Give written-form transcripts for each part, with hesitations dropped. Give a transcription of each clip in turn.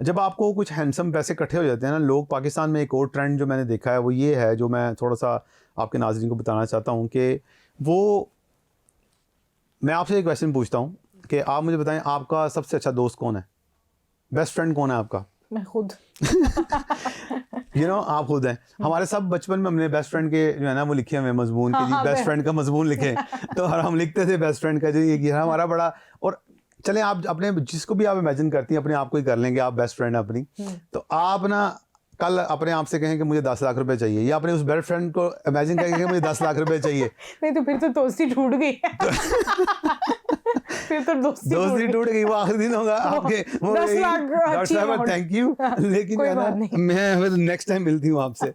जब आपको कुछ हैंडसम पैसे इकट्ठे हो जाते हैं ना, लोग पाकिस्तान में एक और ट्रेंड जो मैंने देखा है वो ये है, जो मैं थोड़ा सा आपके नाज़रीन को बताना चाहता हूँ कि मैं आपसे एक क्वेश्चन पूछता हूँ कि आप मुझे बताएं आपका सबसे अच्छा दोस्त कौन है, बेस्ट फ्रेंड कौन है आपका? मैं खुद। आप खुद हैं। हमारे सब बचपन में हमने बेस्ट फ्रेंड के जो है ना वो लिखे हुए मजमून के, जी बेस्ट फ्रेंड का मजमून लिखे तो हम लिखते थे बेस्ट फ्रेंड का, जो ये हमारा बड़ा। और चलें आप अपने जिसको भी आप इमेजिन करती हैं अपने आप को ही कर लेंगे आप बेस्ट फ्रेंड अपनी, तो आप ना कल अपने आप से कहें कि मुझे 10 लाख रुपए चाहिए, या अपने उस बेस्ट फ्रेंड को इमेजिन करेंगे कि मुझे 10 लाख रुपए चाहिए। नहीं तो फिर तो दोस्ती टूट गई। फिर तो दोस्ती टूट गई, वो आखिरी दिन होगा आपके, 10 लाख डॉक्टर साहब थैंक यू, लेकिन है ना मैं नेक्स्ट टाइम मिलती हूँ आपसे।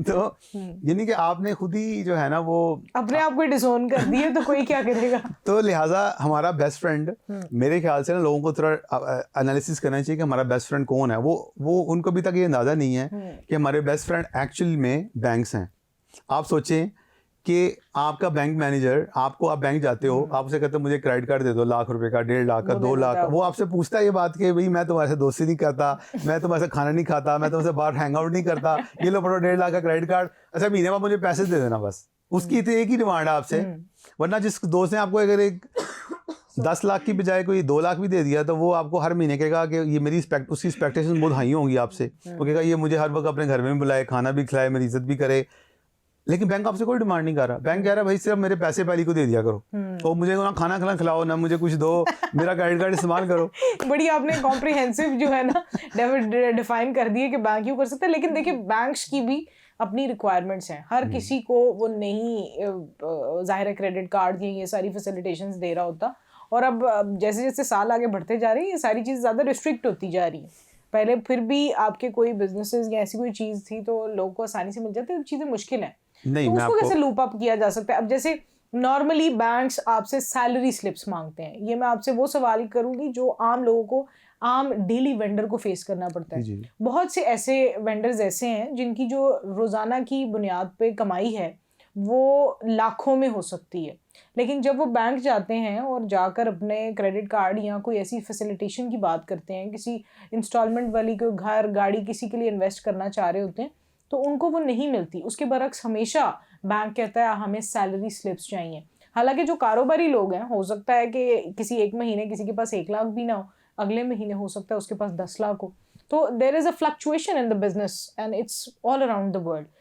तो यानी कि आपने खुद ही जो है ना वो अपने आप को डिसोन कर दिए, तो कोई क्या करेगा। तो लिहाजा हमारा बेस्ट फ्रेंड, मेरे ख्याल से ना लोगों को थोड़ा एनालिसिस करना चाहिए कि हमारा बेस्ट फ्रेंड कौन है। वो उनको अभी तक ये अंदाज़ा नहीं है कि हमारे बेस्ट फ्रेंड एक्चुअली में बैंक्स हैं। आप सोचें कि आपका बैंक मैनेजर, आप बैंक जाते हो, आप उसे कहते हो मुझे क्रेडिट कार्ड दे दो, लाख रुपए का, 1.5 लाख का, 2 लाख का, वो आपसे पूछता है ये बात कि भाई मैं तुम्हारे से दोस्ती नहीं करता, मैं तुम्हारे से खाना नहीं खाता, मैं तुमसे बाहर हैंग आउट नहीं करता, ये लो पढ़ो 1.5 लाख का क्रेडिट कार्ड, अच्छा महीने में मुझे पैसे दे देना बस। उसकी तो एक ही डिमांड है आपसे। वरना जिस दोस्त ने आपको अगर एक 10 लाख की बजाय कोई 2 लाख भी दे दिया, तो वो आपको हर महीने कहेगा कि ये मेरी उसकी एक्सपेक्टेशन बहुत हाई होंगी आपसे। वो कहेगा ये मुझे हर वक्त अपने घर में बुलाए, खाना भी खिलाए, मेरी इज्जत भी करे। लेकिन बैंक आपसे कोई डिमांड नहीं कर रहा। बैंक कह रहा है भाई सिर्फ मेरे पैसे पहले को दे दिया करो, तो मुझे ना खाना खिलाओ, ना मुझे कुछ दो, मेरा क्रेडिट कार्ड इस्तेमाल करो। बड़ी आपने कॉम्प्रिहेंसिव जो है ना डिफाइन कर दिए कि बैंक यूँ कर सकते हैं। लेकिन देखिए बैंक्स की भी अपनी रिक्वायरमेंट्स हैं, हर किसी को वो नहीं जाहिर है क्रेडिट कार्ड ये सारी फैसिलिटेशंस दे रहा होता। और अब जैसे जैसे साल आगे बढ़ते जा रहे हैं ये सारी चीज़ ज़्यादा रिस्ट्रिक्ट होती जा रही है। पहले फिर भी आपके कोई बिजनेसेस या ऐसी कोई चीज़ थी तो लोगों को आसानी से मिल जाती है, चीज़ें मुश्किल हैं। नहीं, तो उसको कैसे लूप अप किया जा सकता है? अब जैसे नॉर्मली बैंक्स आपसे सैलरी स्लिप्स मांगते हैं, ये मैं आपसे वो सवाल करूंगी जो आम लोगों को, आम डेली वेंडर को फेस करना पड़ता है। बहुत से ऐसे वेंडर्स ऐसे हैं जिनकी जो रोज़ाना की बुनियाद पे कमाई है वो लाखों में हो सकती है, लेकिन जब वो बैंक जाते हैं और जाकर अपने क्रेडिट कार्ड या कोई ऐसी फैसिलिटेशन की बात करते हैं, किसी इंस्टॉलमेंट वाली कोई घर गाड़ी किसी के लिए इन्वेस्ट करना चाह रहे होते हैं, तो उनको वो नहीं मिलती। उसके बरक्स हमेशा बैंक कहता है हमें सैलरी स्लिप्स चाहिए। हालांकि जो कारोबारी लोग हैं, हो सकता है कि किसी एक महीने किसी के पास 1 लाख भी ना हो, अगले महीने हो सकता है उसके पास 10 लाख हो। तो there is a fluctuation in the business and it's all around the world.